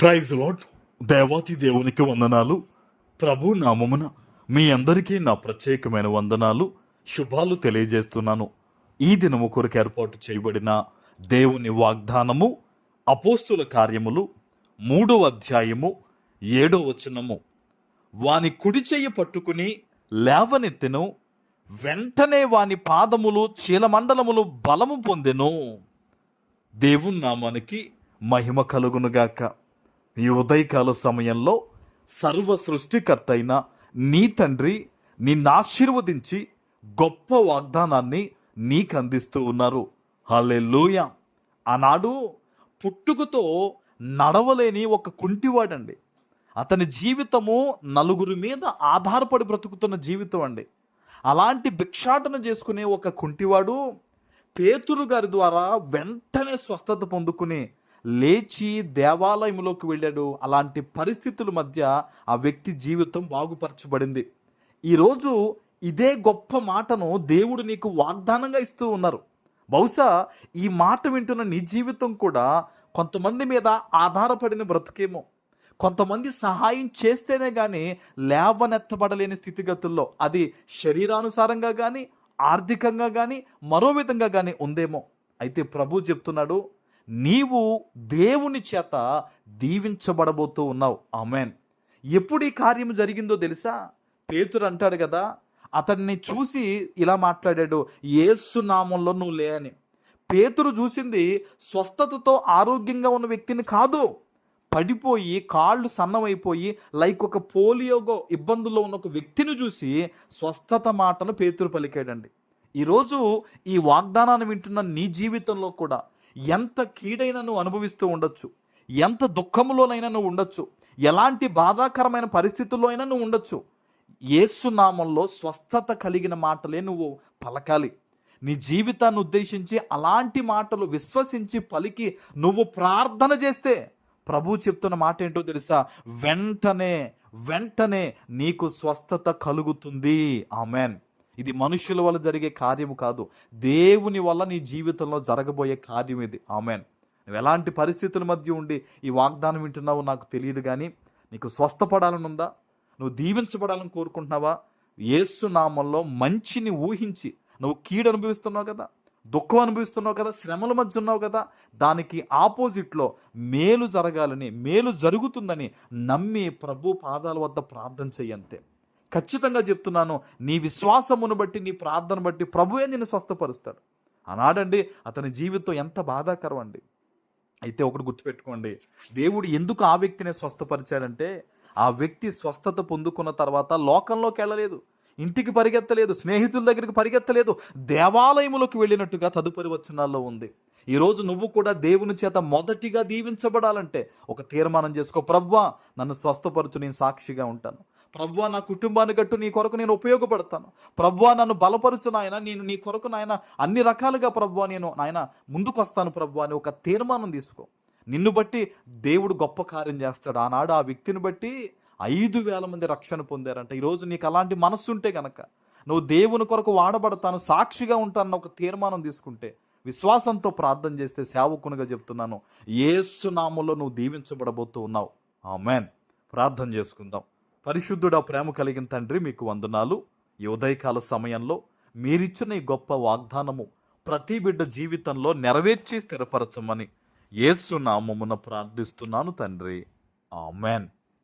Praise lord. దేవాతి దేవునికి వందనాలు. ప్రభు నామమున మీ అందరికీ నా ప్రత్యేకమైన వందనాలు, శుభాలు తెలియజేస్తున్నాను. ఈ దినము కొరకు ఏర్పాటు చేయబడిన దేవుని వాగ్దానము అపోస్తుల కార్యములు 3వ అధ్యాయము 7వ వచనము. వాని కుడి చెయ్యి పట్టుకుని లేవనెత్తెను, వెంటనే వాని పాదములు చీలమండలములు బలము పొందెను. దేవుని నామానికి మహిమ కలుగునుగాక. ఈ ఉదయకాల సమయంలో సర్వ సృష్టికర్త అయిన నీ తండ్రి నిన్ను ఆశీర్వదించి గొప్ప వాగ్దానాన్ని నీకు అందిస్తూ ఉన్నారు. హల్లెలూయా. ఆనాడు పుట్టుకతో నడవలేని ఒక కుంటివాడండి. అతని జీవితము నలుగురి మీద ఆధారపడి బ్రతుకుతున్న జీవితం అండి. అలాంటి భిక్షాటన చేసుకునే ఒక కుంటివాడు పేతురు గారి ద్వారా వెంటనే స్వస్థత పొందుకుని లేచి దేవాలయంలోకి వెళ్ళాడు. అలాంటి పరిస్థితుల మధ్య ఆ వ్యక్తి జీవితం బాగుపరచబడింది. ఈరోజు ఇదే గొప్ప మాటను దేవుడు నీకు వాగ్దానంగా ఇస్తూ ఉన్నారు. బహుశా ఈ మాట వింటున్న నీ జీవితం కూడా కొంతమంది మీద ఆధారపడిన బ్రతుకేమో, కొంతమంది సహాయం చేస్తేనే కానీ లేవనెత్తబడలేని స్థితిగతుల్లో, అది శరీరానుసారంగా కానీ ఆర్థికంగా కానీ మరో విధంగా కానీ ఉందేమో. అయితే ప్రభు చెప్తున్నాడు, నీవు దేవుని చేత దీవించబడబోతూ ఉన్నావు. ఆమెన్. ఎప్పుడు ఈ కార్యం జరిగిందో తెలుసా? పేతురు అంటాడు కదా, అతన్ని చూసి ఇలా మాట్లాడాడు, యేసు నామంలో నువ్వు లే అని. పేతురు చూసింది స్వస్థతతో ఆరోగ్యంగా ఉన్న వ్యక్తిని కాదు, పడిపోయి కాళ్ళు సన్నమైపోయి లైక్ ఒక పోలియోగో ఇబ్బందుల్లో ఉన్న ఒక వ్యక్తిని చూసి స్వస్థత మాటను పేతురు పలికాడండి. ఈరోజు ఈ వాగ్దానాన్ని వింటున్న నీ జీవితంలో కూడా ఎంత కీడైనా నువ్వు అనుభవిస్తూ ఉండొచ్చు, ఎంత దుఃఖంలోనైనా నువ్వు ఉండొచ్చు, ఎలాంటి బాధాకరమైన పరిస్థితుల్లో అయినా నువ్వు ఉండొచ్చు. యేసు నామంలో స్వస్థత కలిగిన మాటలే నువ్వు పలకాలి. నీ జీవితాన్ని ఉద్దేశించి అలాంటి మాటలు విశ్వసించి పలికి నువ్వు ప్రార్థన చేస్తే ప్రభు చెప్తున్న మాట ఏంటో తెలుసా? వెంటనే నీకు స్వస్థత కలుగుతుంది. ఆమెన్. ఇది మనుషుల వల్ల జరిగే కార్యము కాదు, దేవుని వల్ల నీ జీవితంలో జరగబోయే కార్యం ఇది. ఆమెన్. నువ్వు ఎలాంటి పరిస్థితుల మధ్య ఉండి ఈ వాగ్దానం వింటున్నావో నాకు తెలియదు, కానీ నీకు స్వస్థపడాలని ఉందా? నువ్వు దీవించబడాలని కోరుకుంటున్నావా? యేసు నామంలో మంచిని ఊహించి, నువ్వు కీడు అనుభవిస్తున్నావు కదా, దుఃఖం అనుభవిస్తున్నావు కదా, శ్రమల మధ్య ఉన్నావు కదా, దానికి ఆపోజిట్లో మేలు జరగాలని, మేలు జరుగుతుందని నమ్మి ప్రభు పాదాల వద్ద ప్రార్థన చెయ్యంతే. ఖచ్చితంగా చెప్తున్నాను, నీ విశ్వాసమును బట్టి, నీ ప్రార్థన బట్టి ప్రభువే నిన్ను స్వస్థపరుస్తాడు. అన్నాడండి అతని జీవితం ఎంత బాధాకరం అండి. అయితే ఒకటి గుర్తుపెట్టుకోండి, దేవుడు ఎందుకు ఆ వ్యక్తిని స్వస్థపరిచాడంటే, ఆ వ్యక్తి స్వస్థత పొందుకున్న తర్వాత లోకంలోకి వెళ్ళలేదు, ఇంటికి పరిగెత్తలేదు, స్నేహితుల దగ్గరికి పరిగెత్తలేదు, దేవాలయములోకి వెళ్ళినట్టుగా తదుపరి వచనాల్లో ఉంది. ఈరోజు నువ్వు కూడా దేవుని చేత మొదటిగా దీవించబడాలంటే ఒక తీర్మానం చేసుకో. ప్రభువా నన్ను స్వస్థపరచు, నేను సాక్షిగా ఉంటాను. ప్రభువా నా కుటుంబాన్ని గట్టు, నీ కొరకు నేను ఉపయోగపడతాను. ప్రభువా నన్ను బలపరుచు నాయన, నేను నీ కొరకు నాయన అన్ని రకాలుగా ప్రభువా నేను నాయన ముందుకు వస్తాను ప్రభువా అని ఒక తీర్మానం తీసుకో. నిన్ను బట్టి దేవుడు గొప్ప కార్యం చేస్తాడు. ఆనాడు ఆ వ్యక్తిని బట్టి 5,000 మంది రక్షణ పొందారంట. ఈరోజు నీకు అలాంటి మనస్సు ఉంటే కనుక, నువ్వు దేవుని కొరకు వాడబడతాను, సాక్షిగా ఉంటానన్న ఒక తీర్మానం తీసుకుంటే, విశ్వాసంతో ప్రార్థన చేస్తే, సేవకునిగా చెప్తున్నాను, యేసు నామములో నువ్వు దీవించబడబోతూ ఉన్నావు. ఆమేన్. ప్రార్థన చేసుకుందాం. పరిశుద్ధుడా, ప్రేమ కలిగిన తండ్రి, మీకు వందనాలు. ఈ ఉదయకాల సమయంలో మీరిచ్చిన ఈ గొప్ప వాగ్దానము ప్రతి బిడ్డ జీవితంలో నెరవేర్చి స్థిరపరచమని యేసు నామమున ప్రార్థిస్తున్నాను తండ్రి. ఆమేన్.